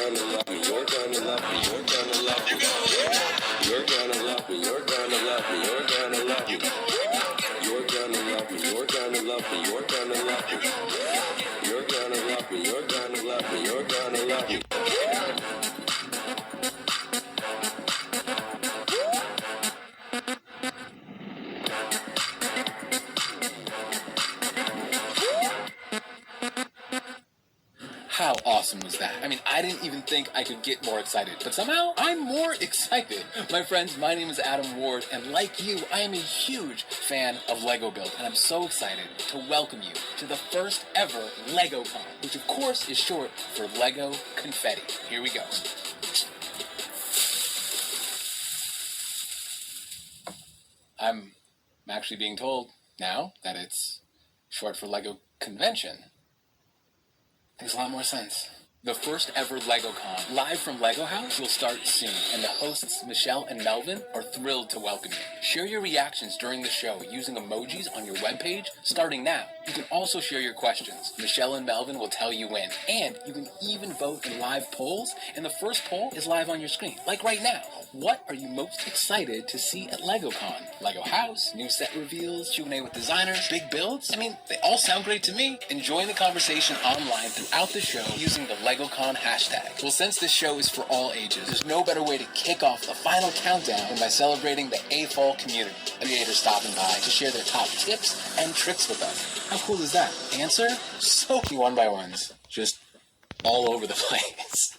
gonna love me, you're gonna love me, you're gonna love me. You're gonna love me, you're gonna love me, you're gonna love you. You're gonna love me, you're gonna love me, you're gonna love you. You're gonna love me, you're gonna love me, you're gonna love you. How awesome was that? I mean, I didn't even think I could get more excited, but somehow I'm more excited. My friends, my name is Adam Ward, and like you, I am a huge fan of Lego Build, and I'm so excited to welcome you to the first ever LegoCon, which of course is short for Lego Confetti. Here we go. I'm actually being told now that it's short for Lego Convention. Makes a lot more sense. The first ever LegoCon, live from Lego House, will start soon, and the hosts, Michelle and Melvin, are thrilled to welcome you. Share your reactions during the show using emojis on your webpage, starting now. You can also share your questions. Michelle and Melvin will tell you when. And you can even vote in live polls, and the first poll is live on your screen, like right now. What are you most excited to see at LegoCon? Lego House, new set reveals, Q&A with designers, big builds? I mean, they all sound great to me. Join the conversation online throughout the show using the LegoCon hashtag. Well, since this show is for all ages, there's no better way to kick off the final countdown than by celebrating the AFOL community. Creators stopping by to share their top tips and tricks with us. How cool is that? Answer? So many one-by-ones, just all over the place.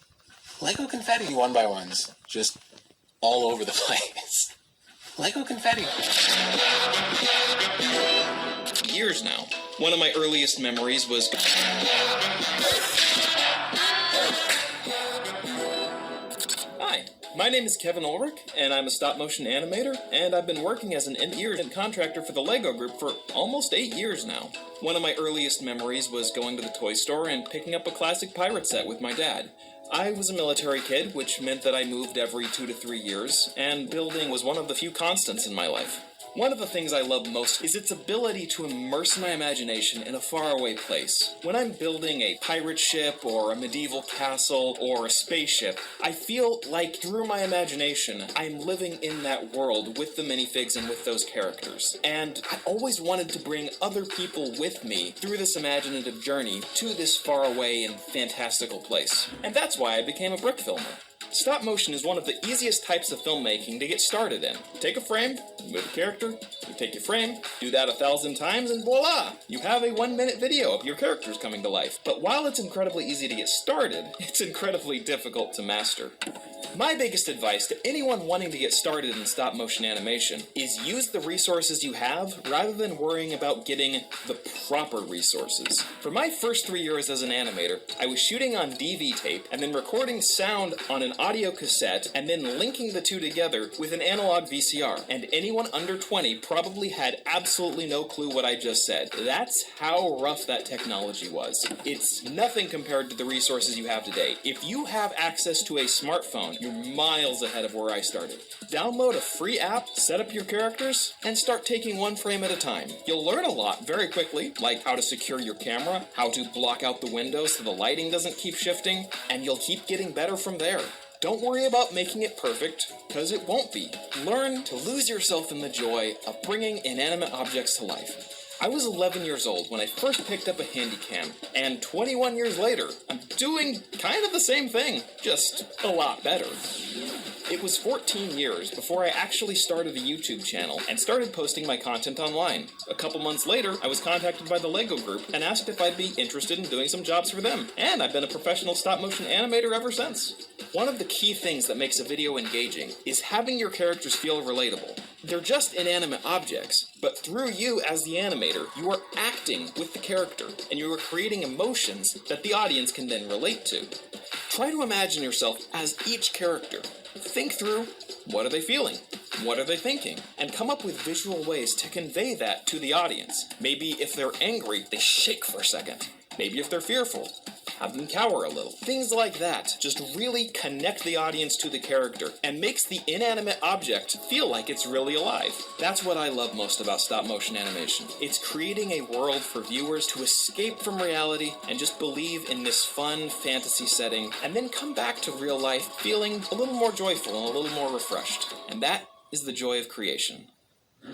Lego confetti one-by-ones, just all over the place. Lego confetti. Years now. One of my earliest memories was... Hi, my name is Kevin Ulrich, and I'm a stop-motion animator, and I've been working as an independent contractor for the LEGO Group for almost 8 years now. One of my earliest memories was going to the toy store and picking up a classic pirate set with my dad. I was a military kid, which meant that I moved every 2 to 3 years, and building was one of the few constants in my life. One of the things I love most is its ability to immerse my imagination in a faraway place. When I'm building a pirate ship, or a medieval castle, or a spaceship, I feel like through my imagination, I'm living in that world with the minifigs and with those characters. And I always wanted to bring other people with me through this imaginative journey to this faraway and fantastical place. And that's why I became a brick filmer. Stop motion is one of the easiest types of filmmaking to get started in. Take a frame, move a character, you take your frame, do that 1,000 times, and voila! You have a 1-minute video of your characters coming to life. But while it's incredibly easy to get started, it's incredibly difficult to master. My biggest advice to anyone wanting to get started in stop motion animation is use the resources you have rather than worrying about getting the proper resources. For my first 3 years as an animator, I was shooting on DV tape and then recording sound on an audio cassette and then linking the two together with an analog VCR. And anyone under 20 probably had absolutely no clue what I just said. That's how rough that technology was. It's nothing compared to the resources you have today. If you have access to a smartphone, you're miles ahead of where I started. Download a free app, set up your characters, and start taking one frame at a time. You'll learn a lot very quickly, like how to secure your camera, how to block out the windows so the lighting doesn't keep shifting, and you'll keep getting better from there. Don't worry about making it perfect, because it won't be. Learn to lose yourself in the joy of bringing inanimate objects to life. I was 11 years old when I first picked up a Handycam, and 21 years later, I'm doing kind of the same thing, just a lot better. It was 14 years before I actually started a YouTube channel and started posting my content online. A couple months later, I was contacted by the LEGO Group and asked if I'd be interested in doing some jobs for them, and I've been a professional stop-motion animator ever since. One of the key things that makes a video engaging is having your characters feel relatable. They're just inanimate objects, but through you as the animator, you are acting with the character, and you are creating emotions that the audience can then relate to. Try to imagine yourself as each character. Think through, what are they feeling? What are they thinking? And come up with visual ways to convey that to the audience. Maybe if they're angry, they shake for a second. Maybe if they're fearful, have them cower a little. Things like that just really connect the audience to the character and makes the inanimate object feel like it's really alive. That's what I love most about stop motion animation. It's creating a world for viewers to escape from reality and just believe in this fun fantasy setting, and then come back to real life feeling a little more joyful and a little more refreshed. And that is the joy of creation.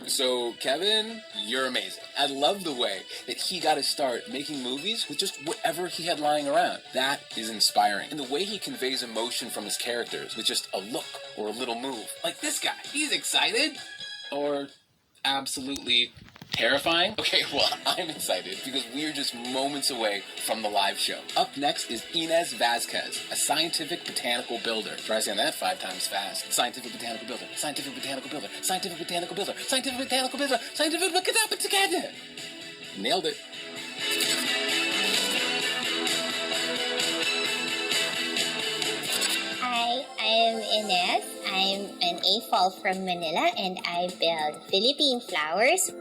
So, Kevin, you're amazing. I love the way that he got his start making movies with just whatever he had lying around. That is inspiring. And the way he conveys emotion from his characters with just a look or a little move. Like this guy, he's excited or absolutely terrifying. Okay, well, I'm excited because we're just moments away from the live show. Up next is Inez Vasquez, a scientific botanical builder. Try saying that 5 times fast. Scientific botanical builder, scientific botanical builder, scientific botanical builder, scientific botanical builder, scientific botanical builder. Nailed it. Hi, I'm Inez. I'm an AFOL from Manila and I build Philippine flowers.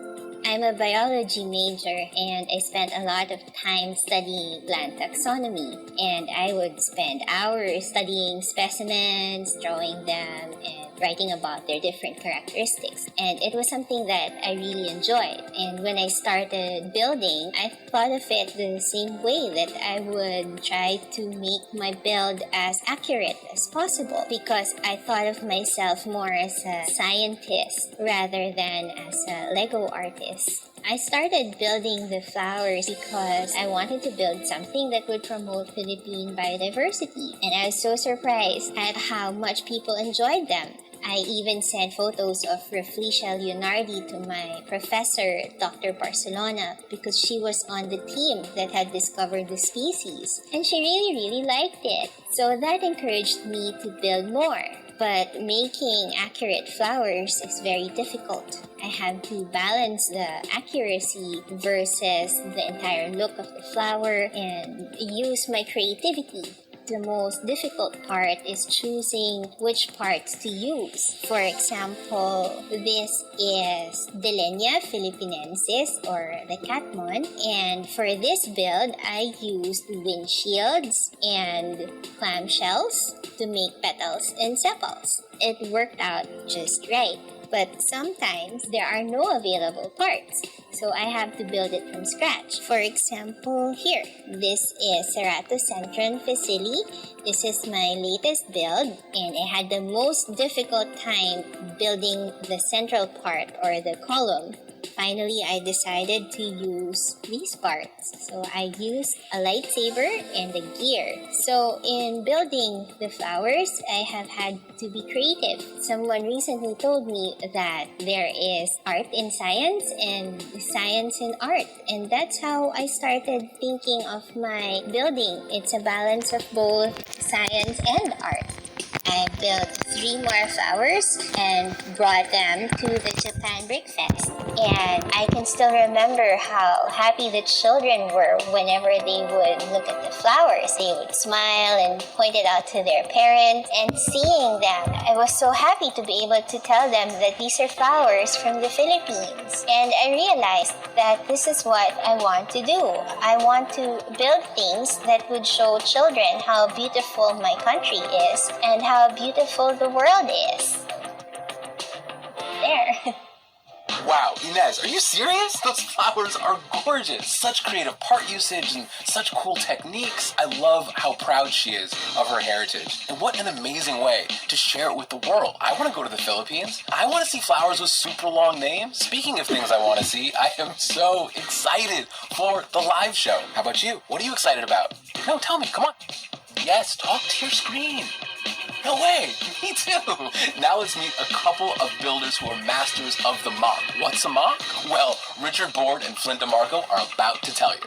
I'm a biology major and I spent a lot of time studying plant taxonomy, and I would spend hours studying specimens, drawing them, and writing about their different characteristics. And it was something that I really enjoyed. And when I started building, I thought of it the same way, that I would try to make my build as accurate as possible, because I thought of myself more as a scientist rather than as a Lego artist. I started building the flowers because I wanted to build something that would promote Philippine biodiversity, and I was so surprised at how much people enjoyed them. I even sent photos of Rafflesia leonardi to my professor, Dr. Barcelona, because she was on the team that had discovered the species, and she really liked it. So that encouraged me to build more. But making accurate flowers is very difficult. I have to balance the accuracy versus the entire look of the flower and use my creativity. The most difficult part is choosing which parts to use. For example, this is Dillenia philippinensis, or the catmon, and for this build, I used windshields and clamshells to make petals and sepals. It worked out just right. But sometimes there are no available parts, so I have to build it from scratch. For example, here, this is Ceratocentron facili. This is my latest build, and I had the most difficult time building the central part, or the column. Finally, I decided to use these parts. So I used a lightsaber and a gear. So in building the flowers, I have had to be creative. Someone recently told me that there is art in science and science in art. And that's how I started thinking of my building. It's a balance of both science and art. I built 3 more flowers and brought them to the Japan Brick Fest. And I can still remember how happy the children were whenever they would look at the flowers. They would smile and point it out to their parents. And seeing them, I was so happy to be able to tell them that these are flowers from the Philippines. And I realized that this is what I want to do. I want to build things that would show children how beautiful my country is and how beautiful the world is. There. Wow, Inez, are you serious? Those flowers are gorgeous. Such creative part usage and such cool techniques. I love how proud she is of her heritage. And what an amazing way to share it with the world. I want to go to the Philippines. I want to see flowers with super long names. Speaking of things I want to see, I am so excited for the live show. How about you? What are you excited about? No, tell me, come on. Yes, talk to your screen. No way! Me too! Now let's meet a couple of builders who are masters of the mock. What's a mock? Well, Richard Board and Flint DeMarco are about to tell you.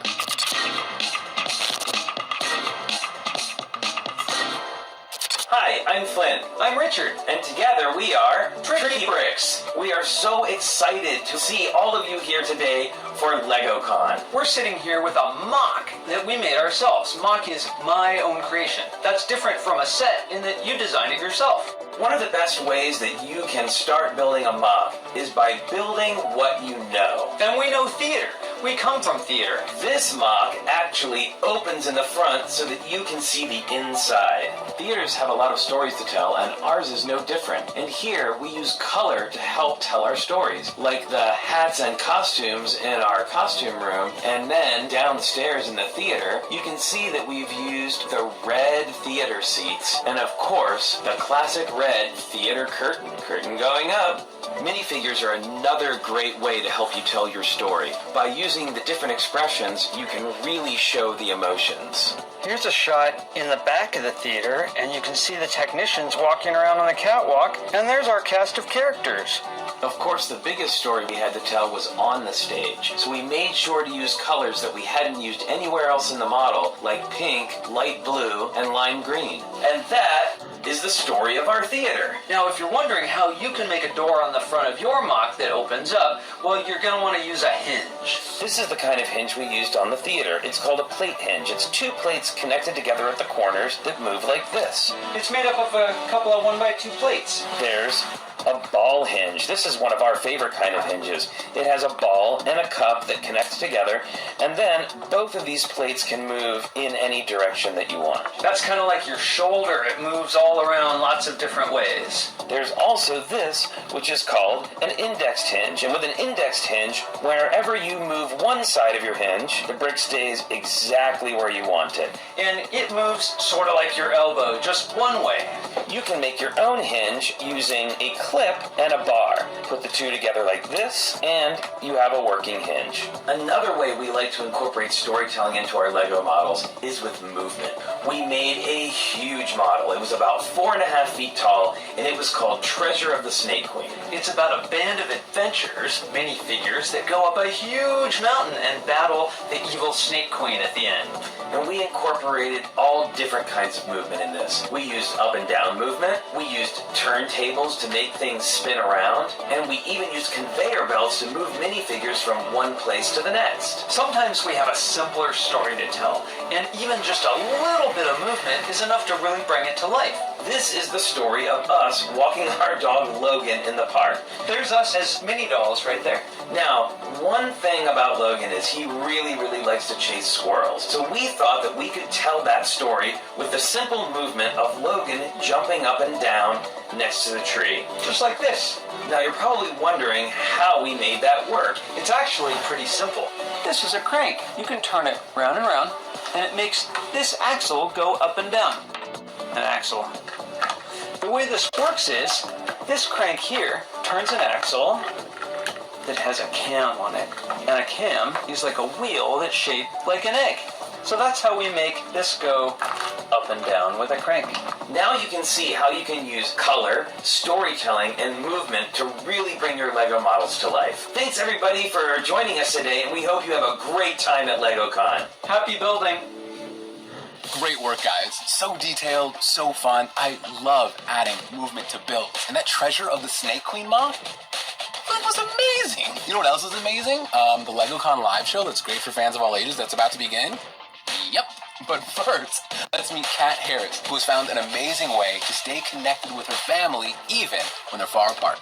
Hi, I'm Flint. I'm Richard. And together we are Tricky Bricks. We are so excited to see all of you here today for LegoCon. We're sitting here with a mock that we made ourselves. Mock is my own creation. That's different from a set in that you designed it yourself. One of the best ways that you can start building a mock is by building what you know. And we know theater. We come from theater. This mock actually opens in the front so that you can see the inside. Theaters have a lot of stories to tell, and ours is no different. And here we use color to help tell our stories, like the hats and costumes in our costume room, and then downstairs in the theater, you can see that we've used the red theater seats, and of course, the classic red theater curtain. Curtain going up. Minifigures are another great way to help you tell your story. By using the different expressions, you can really show the emotions. Here's a shot in the back of the theater, and you can see the technicians walking around on the catwalk, and there's our cast of characters. Of course, the biggest story we had to tell was on the stage, so we made sure to use colors that we hadn't used anywhere else in the model, like pink, light blue, and lime green. And that is the story of our theater. Now, if you're wondering how you can make a door on the front of your mock that opens up, well, you're going to want to use a hinge. This is the kind of hinge we used on the theater. It's called a plate hinge. It's two plates connected together at the corners that move like this. It's made up of a couple of 1x2 plates. There's a ball hinge. This is one of our favorite kind of hinges. It has a ball and a cup that connects together, and then both of these plates can move in any direction that you want. That's kind of like your shoulder. It moves all around lots of different ways. There's also this, which is called an indexed hinge. And with an indexed hinge, wherever you move one side of your hinge, the brick stays exactly where you want it. And it moves sort of like your elbow, just one way. You can make your own hinge using a clip and a bar. Put the two together like this, and you have a working hinge. Another way we like to incorporate storytelling into our Lego models is with movement. We made a huge model. It was about 4.5 feet tall, and it was called Treasure of the Snake Queen. It's about a band of adventurers, minifigures, that go up a huge mountain and battle the evil Snake Queen at the end. And we incorporated all different kinds of movement in this. We used up and down movement, we used turntables to make things spin around, and we even used conveyor belts to move minifigures from one place to the next. Sometimes we have a simpler story to tell, and even just a little bit of movement is enough to really bring it to life. This is the story of us walking our dog Logan in the park. There's us as mini dolls right there. Now, one thing about Logan is he really likes to chase squirrels. So we thought that we could tell that story with the simple movement of Logan jumping up and down next to the tree. Just like this. Now you're probably wondering how we made that work. It's actually pretty simple. This is a crank. You can turn it round and round, and it makes this axle go up and down. An axle. The way this works is, this crank here turns an axle that has a cam on it, and a cam is like a wheel that's shaped like an egg. So that's how we make this go up and down with a crank. Now you can see how you can use color, storytelling, and movement to really bring your Lego models to life. Thanks everybody for joining us today, and we hope you have a great time at LegoCon. Happy building! Great work, guys. So detailed, so fun. I love adding movement to builds. And that Treasure of the Snake Queen mock, that was amazing. You know what else is amazing? The LegoCon live show that's great for fans of all ages that's about to begin. Yep. But first, let's meet Kat Harris, who has found an amazing way to stay connected with her family even when they're far apart.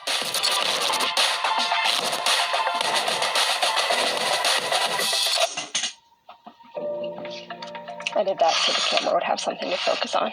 I did that so the camera would have something to focus on,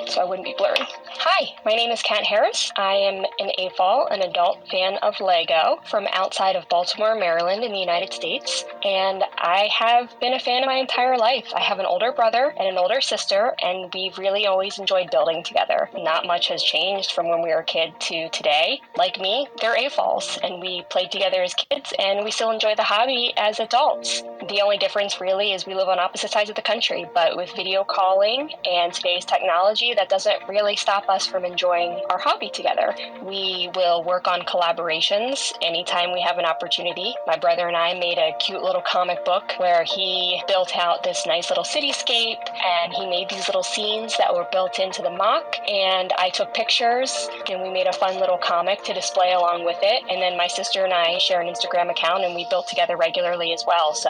so I wouldn't be blurry. Hi, my name is Kat Harris. I am an AFOL, an adult fan of Lego from outside of Baltimore, Maryland in the United States, and I have been a fan my entire life. I have an older brother and an older sister, and we've really always enjoyed building together. Not much has changed from when we were a kid to today. Like me, they're AFOLs, and we played together as kids, and we still enjoy the hobby as adults. The only difference really is we live on opposite sides of the country, but with video calling and today's technology, that doesn't really stop us from enjoying our hobby together. We will work on collaborations anytime we have an opportunity. My brother and I made a cute little comic book where he built out this nice little cityscape, and he made these little scenes that were built into the mock, and I took pictures, and we made a fun little comic to display along with it. And then my sister and I share an Instagram account, and we built together regularly as well. So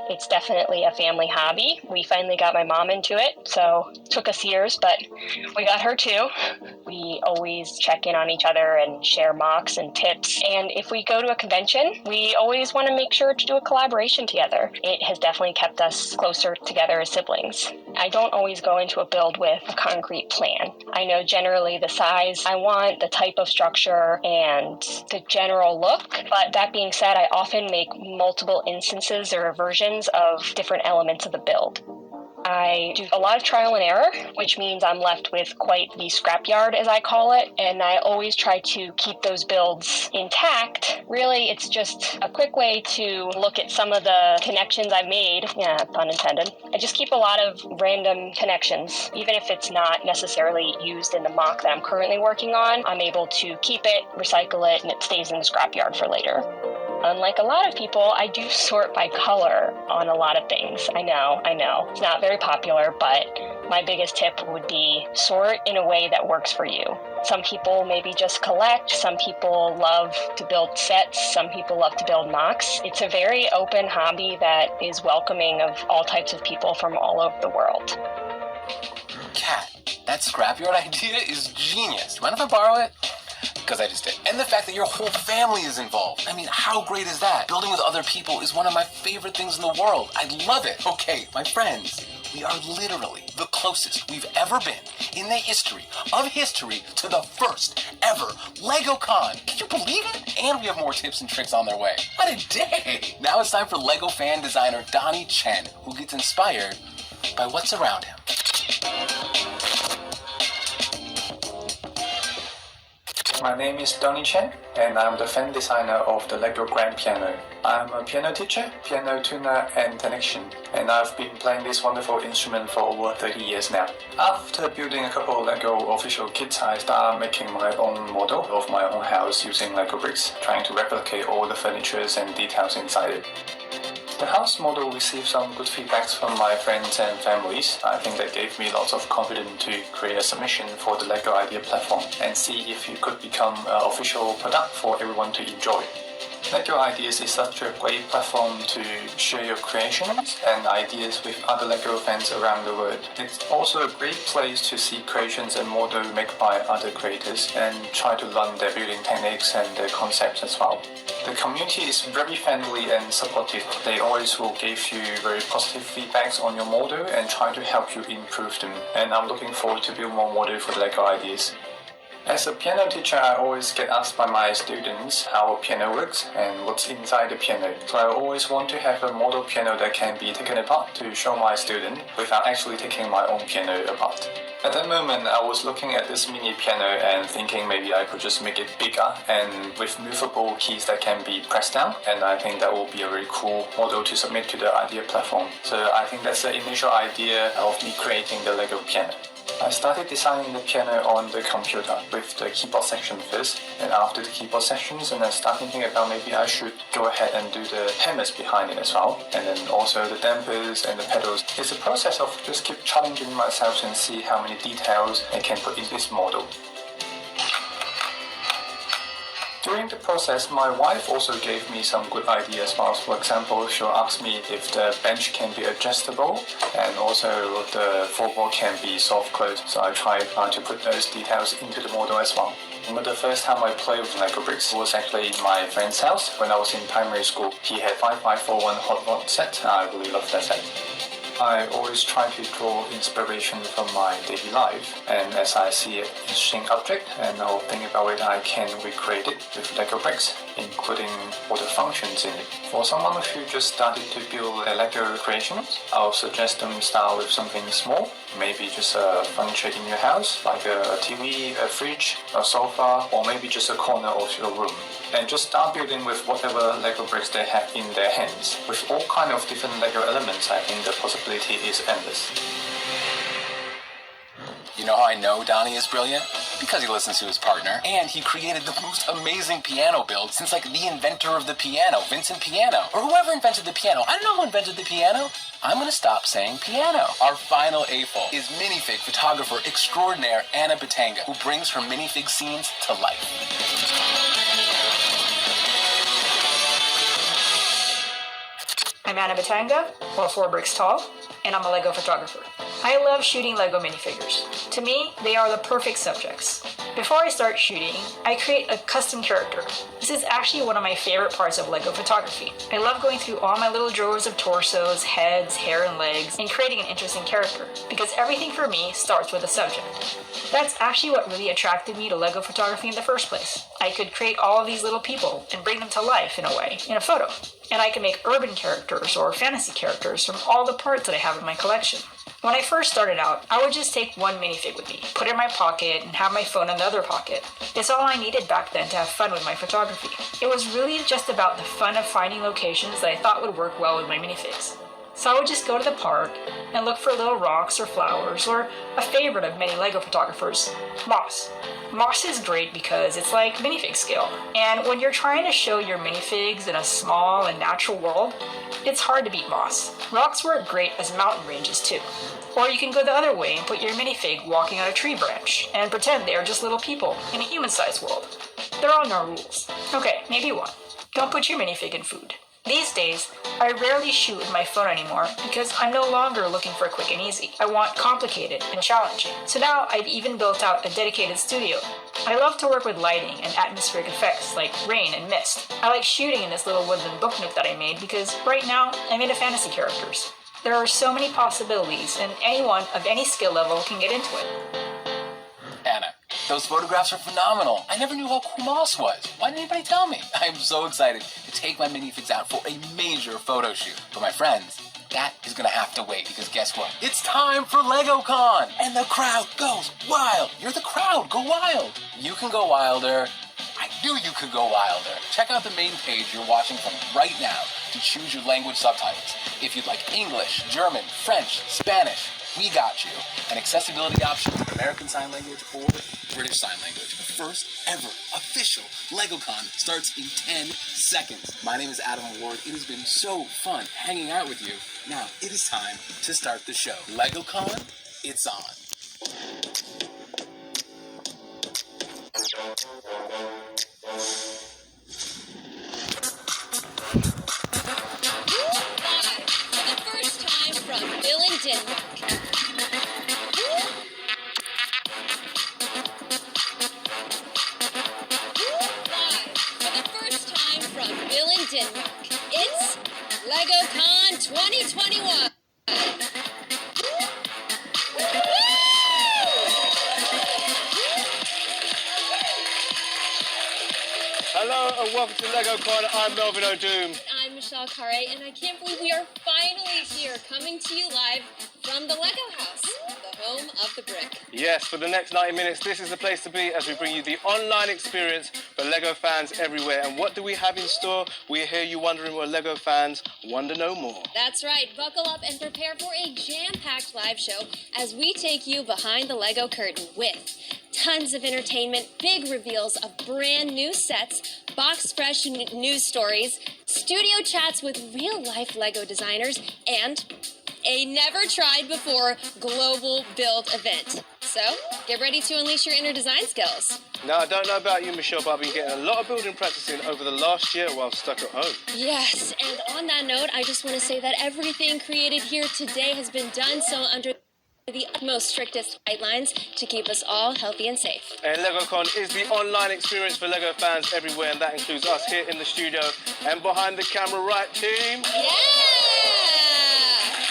it's definitely a family hobby. We finally got my mom into it, so it took us years, but we got her too. We always check in on each other and share mocks and tips. And if we go to a convention, we always want to make sure to do a collaboration together. It has definitely kept us closer together as siblings. I don't always go into a build with a concrete plan. I know generally the size I want, the type of structure, and the general look. But that being said, I often make multiple instances or versions of different elements of the build. I do a lot of trial and error, which means I'm left with quite the scrapyard, as I call it, and I always try to keep those builds intact. Really, it's just a quick way to look at some of the connections I've made. Yeah, pun intended. I just keep a lot of random connections. Even if it's not necessarily used in the mock that I'm currently working on, I'm able to keep it, recycle it, and it stays in the scrapyard for later. Unlike a lot of people, I do sort by color on a lot of things. I know. It's not very popular, but my biggest tip would be sort in a way that works for you. Some people maybe just collect. Some people love to build sets. Some people love to build mocks. It's a very open hobby that is welcoming of all types of people from all over the world. Kat, that scrapyard idea is genius. Mind if I borrow it? Because I just did. And the fact that your whole family is involved. I mean, how great is that? Building with other people is one of my favorite things in the world. I love it. Okay, my friends, we are literally the closest we've ever been in the history of history to the first ever LegoCon. Can you believe it? And we have more tips and tricks on their way. What a day! Now it's time for Lego fan designer Donnie Chen, who gets inspired by what's around him. My name is Donnie Chen, and I'm the fan designer of the Lego Grand Piano. I'm a piano teacher, piano tuner, and technician, and I've been playing this wonderful instrument for over 30 years now. After building a couple of Lego official kits, I started making my own model of my own house using Lego bricks, trying to replicate all the furniture and details inside it. The house model received some good feedbacks from my friends and families. I think that gave me lots of confidence to create a submission for the Lego Idea platform and see if it could become an official product for everyone to enjoy. Lego Ideas is such a great platform to share your creations and ideas with other Lego fans around the world. It's also a great place to see creations and models made by other creators and try to learn their building techniques and their concepts as well. The community is very friendly and supportive. They always will give you very positive feedbacks on your model and try to help you improve them. And I'm looking forward to build more models for the Lego Ideas. As a piano teacher, I always get asked by my students how a piano works and what's inside the piano. So I always want to have a model piano that can be taken apart to show my student without actually taking my own piano apart. At that moment, I was looking at this mini piano and thinking maybe I could just make it bigger and with movable keys that can be pressed down, and I think that will be a very cool model to submit to the Idea platform. So I think that's the initial idea of me creating the Lego piano. I started designing the piano on the computer with the keyboard section first, and after the keyboard sections, and I started thinking about maybe I should go ahead and do the hammers behind it as well, and then also the dampers and the pedals. It's a process of just keep challenging myself and see how many details I can put in this model. During the process, my wife also gave me some good ideas. For example, she'll ask me if the bench can be adjustable and also the floorboard can be soft closed. So I tried to put those details into the model as well. The first time I played with Lego bricks was actually in my friend's house when I was in primary school. He had 5541 hot rod set. I really love that set. I always try to draw inspiration from my daily life, and as I see an interesting object and I'll think about it, I can recreate it with Lego bricks, including all the functions in it. For someone who just started to build a Lego creations, I'll suggest them start with something small, maybe just a furniture in your house, like a TV, a fridge, a sofa, or maybe just a corner of your room. And just start building with whatever Lego bricks they have in their hands. With all kind of different Lego elements, I think the possibility is endless. You know how I know Donnie is brilliant? Because he listens to his partner, and he created the most amazing piano build since like the inventor of the piano, Vincent Piano, or whoever invented the piano. I don't know who invented the piano. I'm gonna stop saying piano. Our final AFOL is minifig photographer extraordinaire Anna Batanga, who brings her minifig scenes to life. I'm Anna Batanga, or 4 bricks tall, and I'm a Lego photographer. I love shooting LEGO minifigures. To me, they are the perfect subjects. Before I start shooting, I create a custom character. This is actually one of my favorite parts of LEGO photography. I love going through all my little drawers of torsos, heads, hair, and legs, and creating an interesting character, because everything for me starts with a subject. That's actually what really attracted me to LEGO photography in the first place. I could create all of these little people and bring them to life in a way, in a photo. And I can make urban characters or fantasy characters from all the parts that I have in my collection. When I first started out, I would just take one minifig with me, put it in my pocket, and have my phone in the other pocket. It's all I needed back then to have fun with my photography. It was really just about the fun of finding locations that I thought would work well with my minifigs. So I would just go to the park and look for little rocks or flowers, or a favorite of many LEGO photographers, moss. Moss is great because it's like minifig scale, and when you're trying to show your minifigs in a small and natural world, it's hard to beat moss. Rocks work great as mountain ranges too. Or you can go the other way and put your minifig walking on a tree branch and pretend they are just little people in a human-sized world. There are no rules. Okay, maybe one. Don't put your minifig in food. These days, I rarely shoot with my phone anymore because I'm no longer looking for quick and easy. I want complicated and challenging. So now I've even built out a dedicated studio. I love to work with lighting and atmospheric effects like rain and mist. I like shooting in this little woodland book nook that I made because right now I'm into fantasy characters. There are so many possibilities and anyone of any skill level can get into it. Anna, those photographs are phenomenal. I never knew how cool moss was. Why didn't anybody tell me? I'm so excited to take my minifigs out for a major photo shoot. For my friends, that is gonna have to wait because guess what? It's time for LegoCon! And the crowd goes wild! You're the crowd, go wild! You can go wilder. I knew you could go wilder. Check out the main page you're watching from right now to choose your language subtitles. If you'd like English, German, French, Spanish, we got you. An accessibility option with American Sign Language or British Sign Language. The first ever official LegoCon starts in 10 seconds. My name is Adam Ward. It has been so fun hanging out with you. Now it is time to start the show. LegoCon, it's on. For the first time from Denmark. Denmark. It's LegoCon 2021. Hello and welcome to LegoCon. I'm Melvin O'Doom. I'm Michelle Carre, and I can't believe we are finally here, coming to you live from the Lego House, the home of the brick. Yes, for the next 90 minutes, this is the place to be as we bring you the online experience for LEGO fans everywhere. And what do we have in store? We hear you wondering what LEGO fans wonder no more. That's right. Buckle up and prepare for a jam-packed live show as we take you behind the Lego curtain with tons of entertainment, big reveals of brand new sets, box-fresh news stories, studio chats with real-life Lego designers, and a never-tried-before global build event. So, get ready to unleash your inner design skills. Now, I don't know about you, Michelle, but I've been getting a lot of building practice in over the last year while stuck at home. Yes, and on that note, I just want to say that everything created here today has been done so under the utmost strictest guidelines to keep us all healthy and safe. And LegoCon is the online experience for LEGO fans everywhere, and that includes us here in the studio and behind the camera, right, team? Yeah!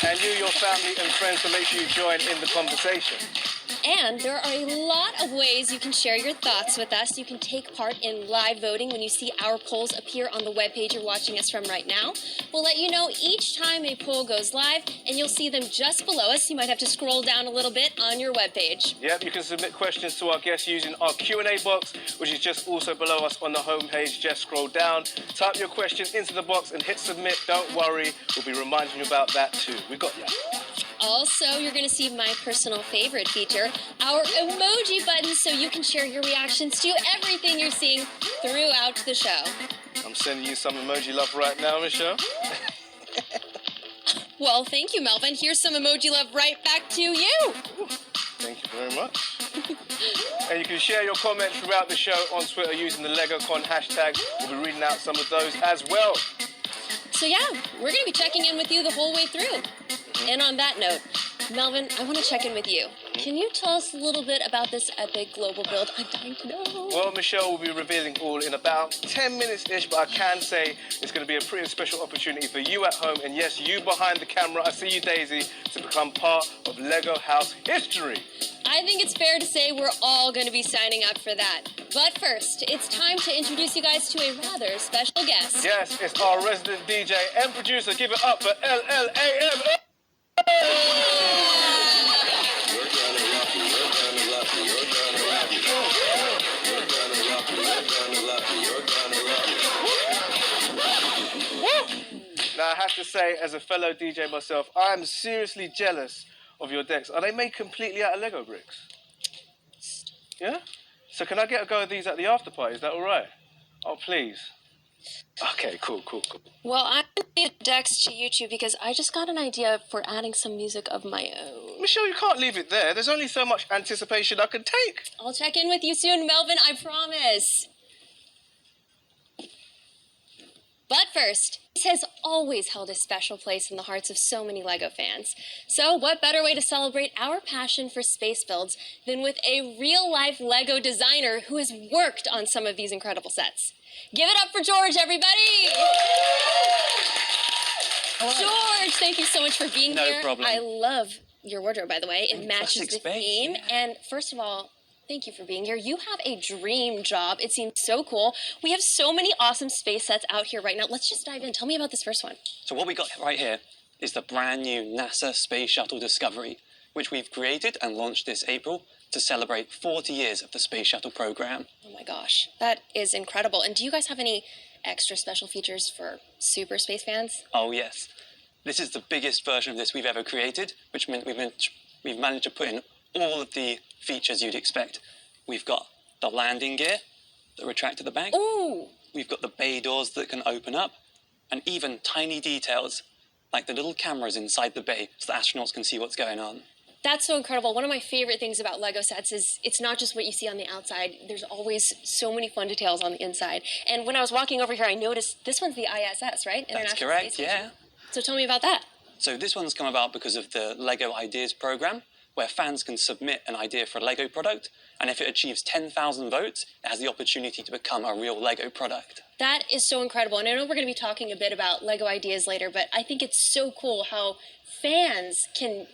And you, your family and friends, so make sure you join in the conversation. And there are a lot of ways you can share your thoughts with us. You can take part in live voting when you see our polls appear on the webpage you're watching us from right now. We'll let you know each time a poll goes live, and you'll see them just below us. You might have to scroll down a little bit on your webpage. Yep, you can submit questions to our guests using our Q&A box, which is just also below us on the homepage. Just scroll down, type your question into the box, and hit submit. Don't worry, we'll be reminding you about that too. We got you. Also, you're going to see my personal favorite feature, our emoji button, so you can share your reactions to everything you're seeing throughout the show. I'm sending you some emoji love right now, Michelle. Well, thank you, Melvin. Here's some emoji love right back to you. Thank you very much. And you can share your comments throughout the show on Twitter using the LegoCon hashtag. We'll be reading out some of those as well. So yeah, we're going to be checking in with you the whole way through. And on that note, Melvin, I want to check in with you. Can you tell us a little bit about this epic global build? I'm dying to know. Well, Michelle will be revealing all in about 10 minutes-ish, but I can say it's going to be a pretty special opportunity for you at home, and yes, you behind the camera, I see you, Daisy, to become part of Lego House history. I think it's fair to say we're all going to be signing up for that. But first, it's time to introduce you guys to a rather special guest. Yes, it's our resident DJ and producer. Give it up for LLAM. You're gonna love me, you're gonna love me, you're gonna love me. You're gonna love me, you're gonna love me, you're gonna love me. Now, I have to say, as a fellow DJ myself, I'm seriously jealous of your decks. Are they made completely out of Lego bricks? Yeah? So can I get a go of these at the after party? Is that all right? Oh, please. Okay, cool. Well, I'm going to Dex to YouTube because I just got an idea for adding some music of my own. Michelle, you can't leave it there. There's only so much anticipation I can take. I'll check in with you soon, Melvin, I promise. But first, this has always held a special place in the hearts of so many LEGO fans. So what better way to celebrate our passion for space builds than with a real-life LEGO designer who has worked on some of these incredible sets. Give it up for George, everybody! George, thank you so much for being here. No problem. I love your wardrobe, by the way. It matches Classic the space, theme. yeah. And first of all, thank you for being here. You have a dream job. It seems so cool. We have so many awesome space sets out here right now. Let's just dive in. Tell me about this first one. So what we got right here is the brand new NASA Space Shuttle Discovery, which we've created and launched this April to celebrate 40 years of the Space Shuttle program. Oh my gosh, that is incredible. And do you guys have any extra special features for super space fans? Oh yes, this is the biggest version of this we've ever created, which meant we've managed to put in all of the features you'd expect. We've got the landing gear that retract at the back. Ooh! We've got the bay doors that can open up, and even tiny details like the little cameras inside the bay so the astronauts can see what's going on. That's so incredible. One of my favorite things about LEGO sets is it's not just what you see on the outside. There's always so many fun details on the inside. And when I was walking over here, I noticed this one's the ISS, right? That's correct, yeah. So tell me about that. So this one's come about because of the LEGO Ideas program, where fans can submit an idea for a LEGO product, and if it achieves 10,000 votes, it has the opportunity to become a real LEGO product. That is so incredible. And I know we're going to be talking a bit about LEGO Ideas later, but I think it's so cool how fans can,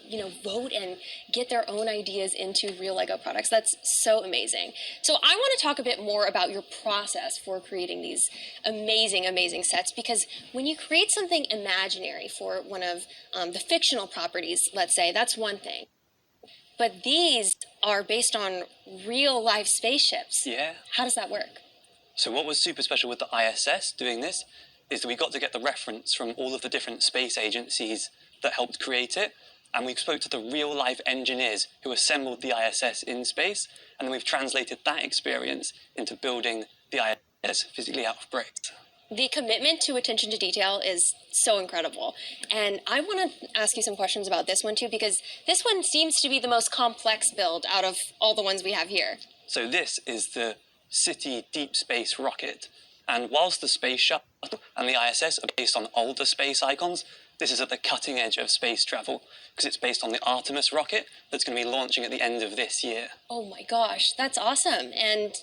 vote and get their own ideas into real LEGO products. That's so amazing. So I want to talk a bit more about your process for creating these amazing, amazing sets, because when you create something imaginary for one of the fictional properties, let's say, that's one thing. But these are based on real life spaceships. Yeah. How does that work? So what was super special with the ISS doing this is that we got to get the reference from all of the different space agencies that helped create it, and we spoke to the real life engineers who assembled the ISS in space, and then we've translated that experience into building the ISS physically out of bricks. The commitment to attention to detail is so incredible. And I want to ask you some questions about this one too, because this one seems to be the most complex build out of all the ones we have here. So this is the City Deep Space Rocket. And whilst the Space Shuttle and the ISS are based on older space icons, this is at the cutting edge of space travel, because it's based on the Artemis rocket that's going to be launching at the end of this year. Oh my gosh, that's awesome. And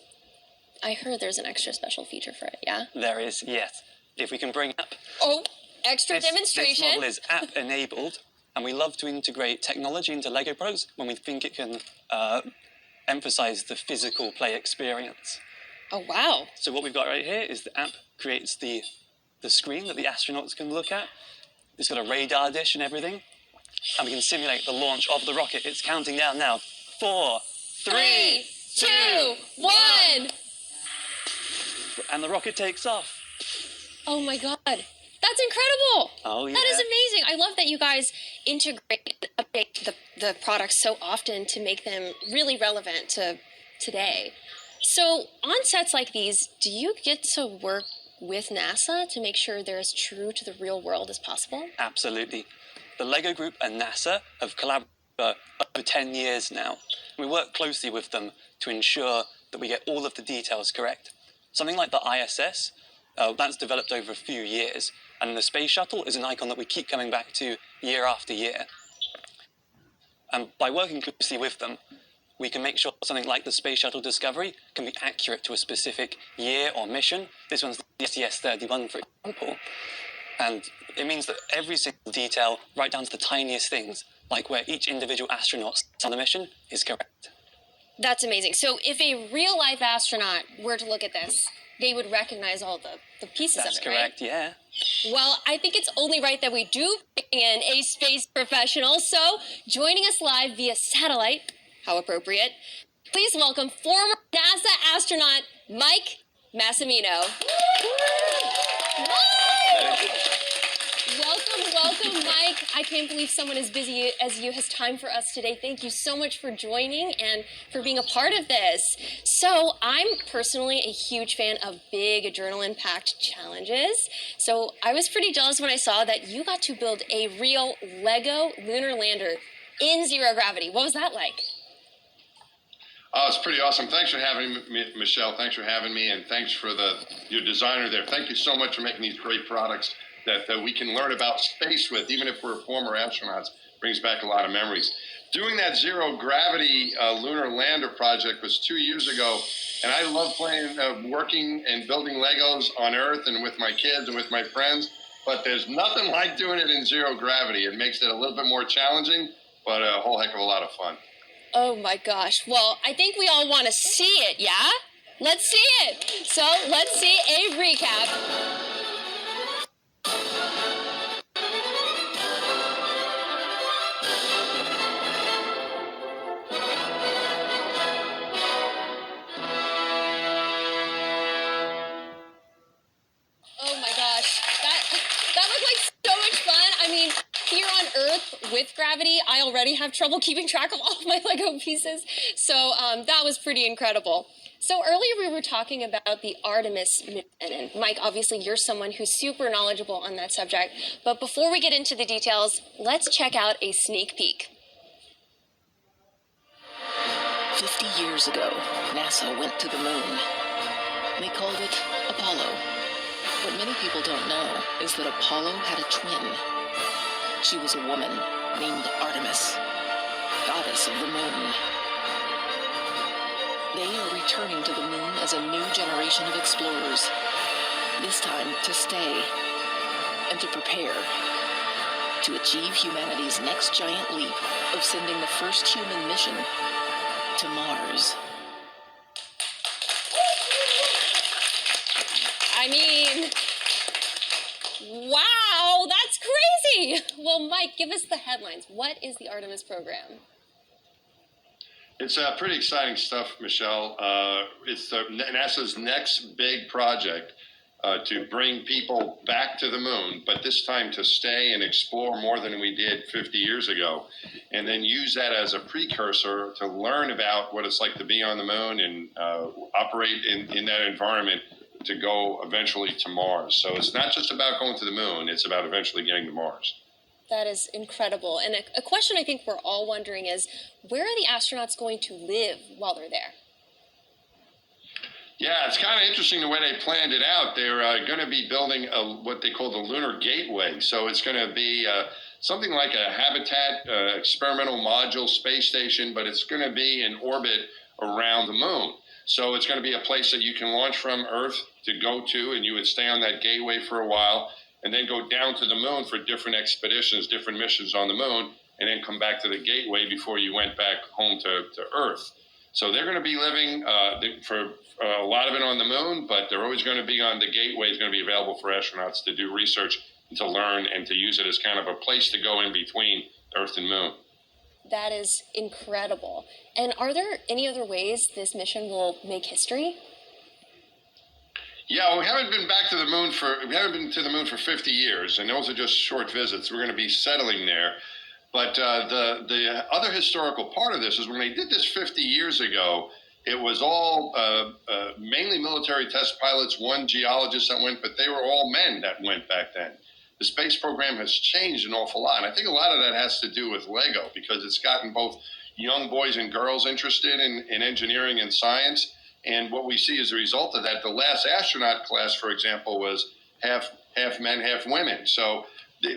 I heard there's an extra special feature for it, yeah? There is, yes. If we can bring up... Oh, extra demonstration. This model is app-enabled, and we love to integrate technology into LEGO products when we think it can emphasize the physical play experience. Oh, wow. So what we've got right here is the app creates the screen that the astronauts can look at. It's got a radar dish and everything, and we can simulate the launch of the rocket. It's counting down now. 4, 3, 2, 1. And the rocket takes off. Oh my God. That's incredible. Oh, yeah. That is amazing. I love that you guys integrate and update the products so often to make them really relevant to today. So on sets like these, do you get to work with NASA to make sure they're as true to the real world as possible? Absolutely. The LEGO Group and NASA have collaborated for over 10 years now. We work closely with them to ensure that we get all of the details correct. Something like the ISS, that's developed over a few years, and the Space Shuttle is an icon that we keep coming back to year after year. And by working closely with them, we can make sure something like the Space Shuttle Discovery can be accurate to a specific year or mission. This one's the STS-31, for example. And it means that every single detail, right down to the tiniest things, like where each individual astronaut starts on the mission, is correct. That's amazing. So if a real-life astronaut were to look at this, they would recognize all the pieces That's of it, correct, right? yeah. Well, I think it's only right that we do bring in a space professional. So joining us live via satellite, how appropriate, please welcome former NASA astronaut Mike Massimino. Mike! Welcome, Mike. I can't believe someone as busy as you has time for us today. Thank you so much for joining and for being a part of this. So I'm personally a huge fan of big adrenaline-packed challenges. So I was pretty jealous when I saw that you got to build a real Lego lunar lander in zero gravity. What was that like? Oh, it's pretty awesome. Thanks for having me, Michelle. Thanks for having me, and thanks for your designer there. Thank you so much for making these great products that we can learn about space with, even if we're former astronauts. Brings back a lot of memories. Doing that zero gravity lunar lander project was 2 years ago, and I love working and building Legos on Earth and with my kids and with my friends. But there's nothing like doing it in zero gravity. It makes it a little bit more challenging, but a whole heck of a lot of fun. Oh my gosh. Well, I think we all want to see it, yeah? Let's see it. So let's see a recap. Oh my gosh. That was like so much fun. I mean, here on Earth with gravity, I already have trouble keeping track of all of my Lego pieces. So that was pretty incredible. So earlier we were talking about the Artemis mission, and Mike, obviously you're someone who's super knowledgeable on that subject. But before we get into the details, let's check out a sneak peek. 50 years ago, NASA went to the moon. They called it Apollo. What many people don't know is that Apollo had a twin. She was a woman named Artemis, goddess of the moon. They are returning to the moon as a new generation of explorers, this time to stay and to prepare to achieve humanity's next giant leap of sending the first human mission to Mars. I mean, wow, that's crazy. Well, Mike, give us the headlines. What is the Artemis program? It's pretty exciting stuff, Michelle. It's NASA's next big project to bring people back to the moon, but this time to stay and explore more than we did 50 years ago, and then use that as a precursor to learn about what it's like to be on the moon and operate in that environment to go eventually to Mars. So it's not just about going to the moon, it's about eventually getting to Mars. That is incredible. And a question I think we're all wondering is, where are the astronauts going to live while they're there? Yeah, it's kind of interesting the way they planned it out. They're going to be building what they call the Lunar Gateway. So it's going to be something like a habitat experimental module space station, but it's going to be in orbit around the moon. So it's going to be a place that you can launch from Earth to go to, and you would stay on that gateway for a while, and then go down to the moon for different expeditions, different missions on the moon, and then come back to the gateway before you went back home to Earth. So they're going to be living for a lot of it on the moon, but they're always going to be on the gateway. Is going to be available for astronauts to do research and to learn and to use it as kind of a place to go in between Earth and moon. That is incredible. And are there any other ways this mission will make history? Yeah, we haven't been to the moon for 50 years, and those are just short visits. We're going to be settling there. But the other historical part of this is when they did this 50 years ago, it was all mainly military test pilots, one geologist that went, but they were all men that went back then. The space program has changed an awful lot. And I think a lot of that has to do with LEGO, because it's gotten both young boys and girls interested in engineering and science. And what we see as a result of that, the last astronaut class, for example, was half men, half women. So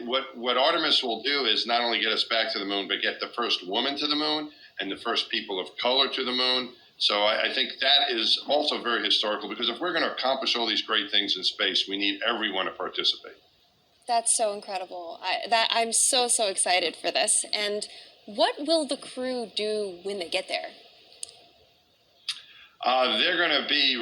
what Artemis will do is not only get us back to the moon, but get the first woman to the moon and the first people of color to the moon. So I think that is also very historical, because if we're going to accomplish all these great things in space, we need everyone to participate. That's so incredible. I'm so excited for this. And what will the crew do when they get there? They're going to be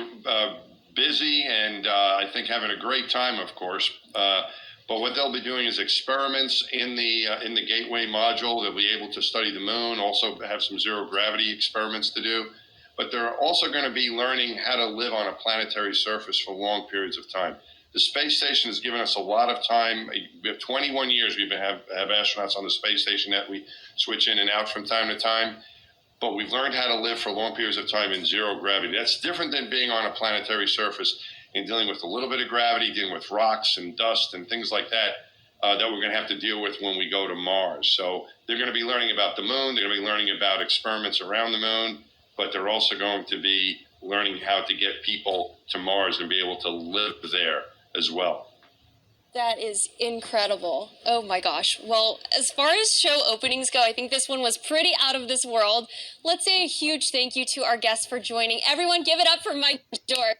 busy and I think having a great time, of course. But what they'll be doing is experiments in the Gateway module. They'll be able to study the moon, also have some zero gravity experiments to do. But they're also going to be learning how to live on a planetary surface for long periods of time. The space station has given us a lot of time. We have 21 years we've been have astronauts on the space station that we switch in and out from time to time. But we've learned how to live for long periods of time in zero gravity. That's different than being on a planetary surface and dealing with a little bit of gravity, dealing with rocks and dust and things like that, that we're going to have to deal with when we go to Mars. So they're going to be learning about the moon. They're going to be learning about experiments around the moon. But they're also going to be learning how to get people to Mars and be able to live there as well. That is incredible. Oh my gosh. Well, as far as show openings go, I think this one was pretty out of this world. Let's say a huge thank you to our guests for joining. Everyone give it up for Mike Dork.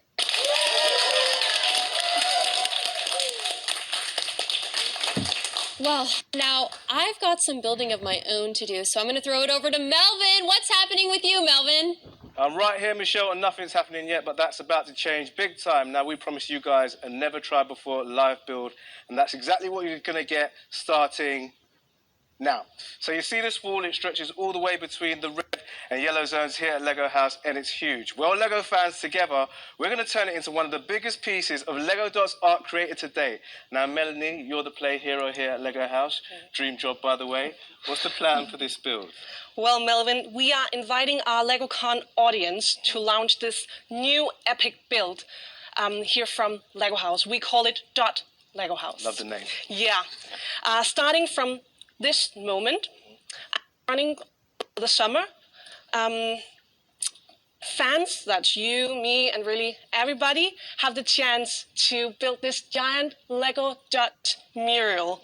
Well, now I've got some building of my own to do, so I'm going to throw it over to Melvin. What's happening with you, Melvin? I'm right here, Michelle, and nothing's happening yet, but that's about to change big time. Now, we promised you guys a never-tried-before live build, and that's exactly what you're going to get starting now. So you see this wall, it stretches all the way between the red and yellow zones here at Lego House, and it's huge. Well, Lego fans, together, we're going to turn it into one of the biggest pieces of Lego Dots art created to date. Now, Melanie, you're the play hero here at Lego House. Dream job, by the way. What's the plan for this build? Well, Melvin, we are inviting our LegoCon audience to launch this new epic build here from Lego House. We call it Dot Lego House. Love the name. Yeah. Starting from this moment, running the summer, fans, that's you, me, and really everybody, have the chance to build this giant Lego Dot mural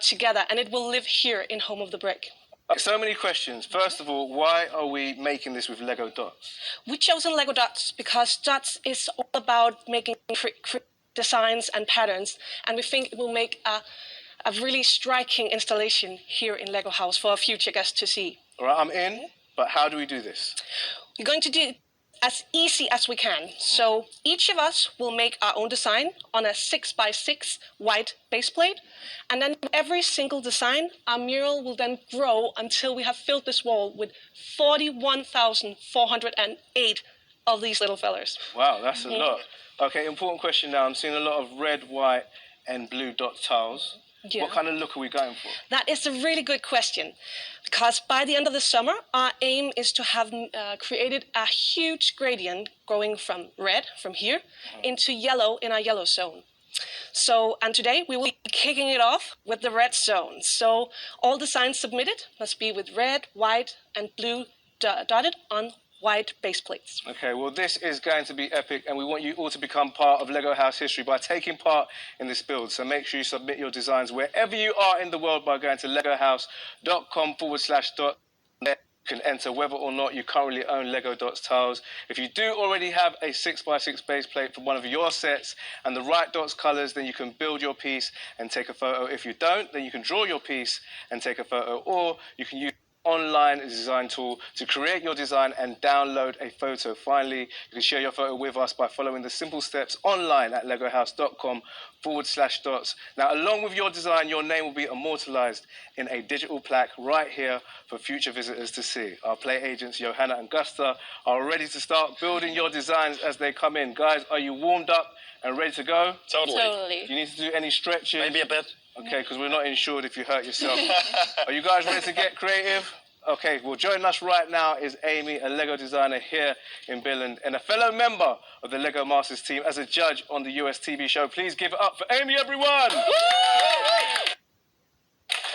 together, and it will live here in Home of the Brick. So many questions. First of all, why are we making this with Lego Dots? We chosen Lego Dots because Dots is all about making designs and patterns, and we think it will make a really striking installation here in Lego House for our future guests to see. All right, I'm in, but how do we do this? We're going to do it as easy as we can. So each of us will make our own design on a 6x6 white base plate. And then every single design, our mural will then grow until we have filled this wall with 41,408 of these little fellers. Wow, that's a lot. Okay, important question now. I'm seeing a lot of red, white, and blue dot tiles. Yeah. What kind of look are we going for? That is a really good question, because by the end of the summer, our aim is to have created a huge gradient going from red, from here, into yellow in our yellow zone. So, and today we will be kicking it off with the red zone. So all designs submitted must be with red, white, and blue dotted on white base plates. Okay, well, this is going to be epic, and we want you all to become part of Lego House history by taking part in this build. So make sure you submit your designs wherever you are in the world by going to legohouse.com/dot. You can enter whether or not you currently own Lego Dots tiles. If you do already have a 6x6 base plate for one of your sets and the right Dots colors, then you can build your piece and take a photo. If you don't, then you can draw your piece and take a photo, or you can use online design tool to create your design and download a photo. Finally, you can share your photo with us by following the simple steps online at legohouse.com/dots. Now, along with your design, your name will be immortalized in a digital plaque right here for future visitors to see. Our play agents, Johanna and Gusta, are ready to start building your designs as they come in. Guys, are you warmed up and ready to go? Totally. Do you need to do any stretches? Maybe a bit. Okay, because we're not insured if you hurt yourself. Are you guys ready to get creative? Okay, well, joining us right now is Amy, a Lego designer here in Billund, and a fellow member of the Lego Masters team as a judge on the US TV show. Please give it up for Amy, everyone!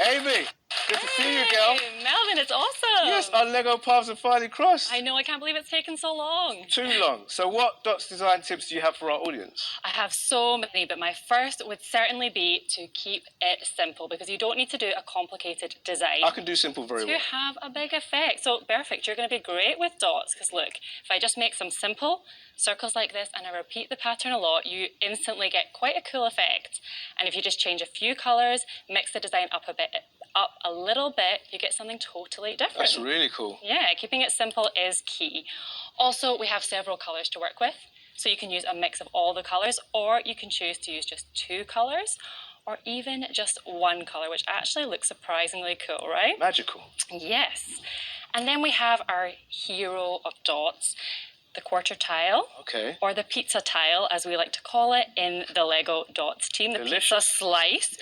Amy, Good to see you, girl. Hey, Melvin, it's awesome. Yes, our Lego paths have finally crossed. I know, I can't believe it's taken so long. Too long. So what Dots design tips do you have for our audience? I have so many, but my first would certainly be to keep it simple because you don't need to do a complicated design. I can do simple very well. To have a big effect. So perfect, you're going to be great with dots because look, if I just make some simple circles like this and I repeat the pattern a lot, you instantly get quite a cool effect. And if you just change a few colours, mix the design up a little bit, you get something totally different. That's really cool. Yeah, keeping it simple is key. Also, we have several colours to work with. So you can use a mix of all the colours, or you can choose to use just 2 colours, or even just 1 colour, which actually looks surprisingly cool, right? Magical. Yes. And then we have our hero of dots, the quarter tile, okay, or the pizza tile, as we like to call it in the Lego Dots team, the pizza slice.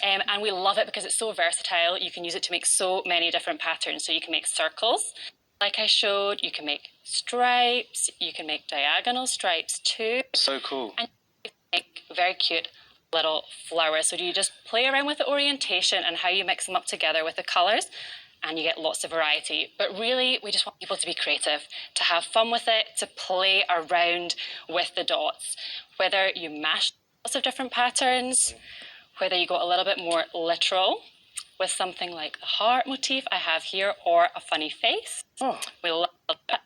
And we love it because it's so versatile. You can use it to make so many different patterns. So you can make circles, like I showed. You can make stripes. You can make diagonal stripes too. So cool. And you can make very cute little flowers. So you just play around with the orientation and how you mix them up together with the colours, and you get lots of variety. But really, we just want people to be creative, to have fun with it, to play around with the dots. Whether you mash lots of different patterns, whether you go a little bit more literal with something like the heart motif I have here, or a funny face. Oh. We love that.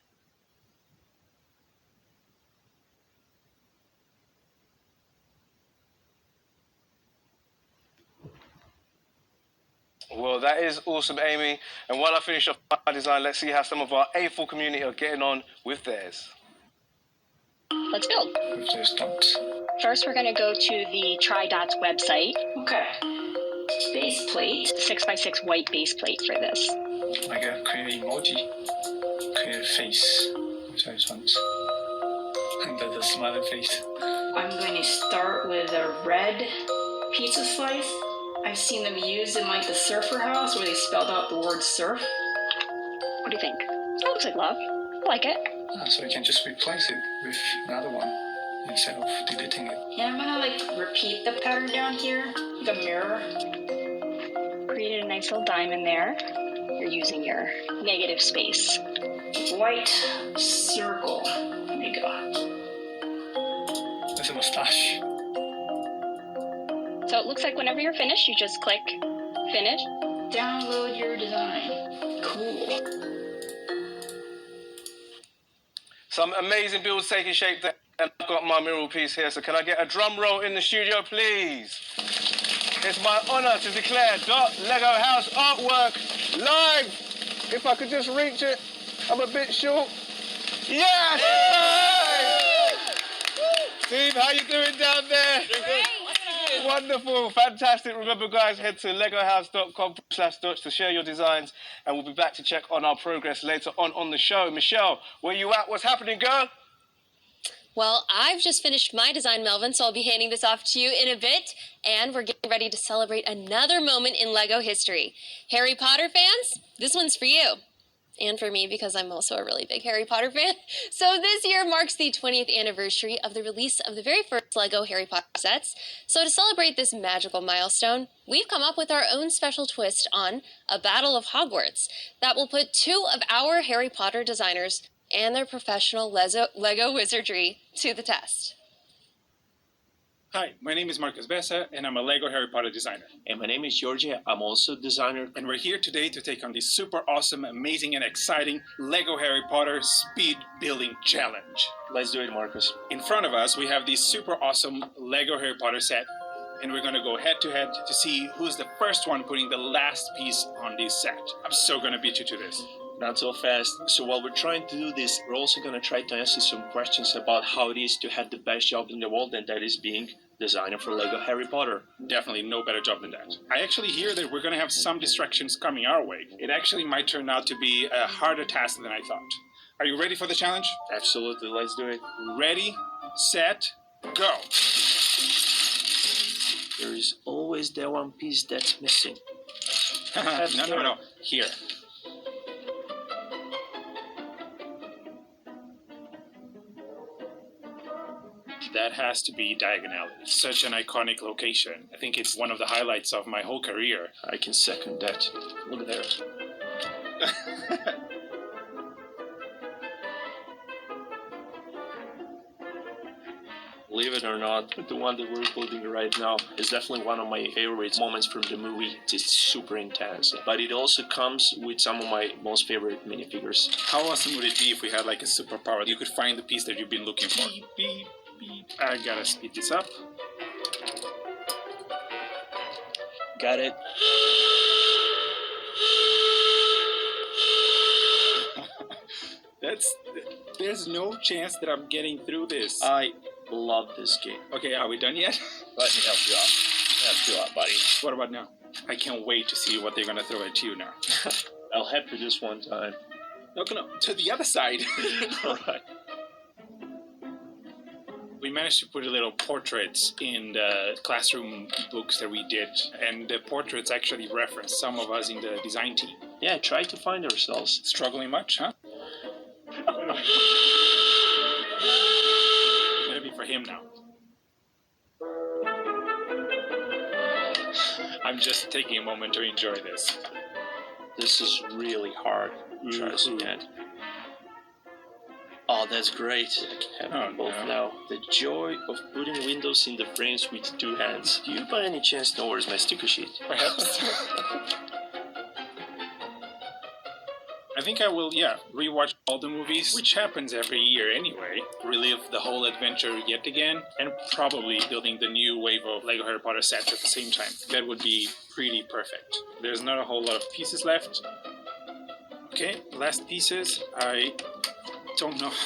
Well, that is awesome, Amy. And while I finish off my design, let's see how some of our A4 community are getting on with theirs. Let's build. With those dots. First, we're going to go to the TriDots website. Okay. Base plate. 6x6 white base plate for this. Like a create emoji, create a face with those ones. And then the smiling face. I'm going to start with a red pizza slice. I've seen them used in like the surfer house where they spelled out the word surf. What do you think? That looks like love. I like it. So we can just replace it with another one instead of deleting it. Yeah, I'm gonna like repeat the pattern down here, like a mirror. Created a nice little diamond there. You're using your negative space. White circle. There you go. There's a mustache. So it looks like whenever you're finished, you just click finish. Download your design. Cool. Some amazing builds taking shape there. And I've got my mural piece here, so can I get a drum roll in the studio, please? It's my honor to declare Dot Lego House artwork live. If I could just reach it, I'm a bit short. Yes! Steve, how you doing down there? Wonderful, fantastic. Remember, guys, head to legohouse.com/dots to share your designs, and we'll be back to check on our progress later on the show. Michelle, where you at? What's happening, girl? Well, I've just finished my design, Melvin, so I'll be handing this off to you in a bit. And we're getting ready to celebrate another moment in Lego history. Harry Potter fans, this one's for you. And for me, because I'm also a really big Harry Potter fan. So this year marks the 20th anniversary of the release of the very first Lego Harry Potter sets. So to celebrate this magical milestone, we've come up with our own special twist on A Battle of Hogwarts that will put 2 of our Harry Potter designers and their professional Lego wizardry to the test. Hi, my name is Marcus Bessa, and I'm a Lego Harry Potter designer. And my name is Georgie. I'm also a designer. And we're here today to take on this super awesome, amazing, and exciting Lego Harry Potter Speed Building Challenge. Let's do it, Marcus. In front of us, we have this super awesome Lego Harry Potter set, and we're going to go head-to-head to see who's the first one putting the last piece on this set. I'm so going to beat you to this. Not so fast. So while we're trying to do this, we're also going to try to answer some questions about how it is to have the best job in the world, and that is being designer for Lego Harry Potter. Definitely no better job than that. I actually hear that we're going to have some distractions coming our way. It actually might turn out to be a harder task than I thought. Are you ready for the challenge? Absolutely, let's do it. Ready, set, go. There is always that one piece that's missing. No. Here. That has to be Diagon Alley. Such an iconic location. I think it's one of the highlights of my whole career. I can second that. Look there. Believe it or not, the one that we're building right now is definitely one of my favorite moments from the movie. It's super intense, but it also comes with some of my most favorite minifigures. How awesome would it be if we had like a superpower? You could find the piece that you've been looking for. Beep, beep, beep. I gotta speed this up. Got it. There's no chance that I'm getting through this. I love this game. Okay, are we done yet? Let me help you out. Help you out, buddy. What about now? I can't wait to see what they're gonna throw at you now. I'll help you this one time. No, to the other side. Alright. We managed to put a little portraits in the classroom books that we did, and the portraits actually reference some of us in the design team. Yeah, try to find ourselves. Struggling much, huh? It's gonna be for him now. I'm just taking a moment to enjoy this. This is really hard. Try this again. Oh, that's great. I can have them both now. The joy of putting windows in the frames with two hands. Do you by any chance know where's my sticker sheet? Perhaps. I think I will, rewatch all the movies, which happens every year anyway. Relive the whole adventure yet again, and probably building the new wave of LEGO Harry Potter sets at the same time. That would be pretty perfect. There's not a whole lot of pieces left. Okay, last pieces. I don't know how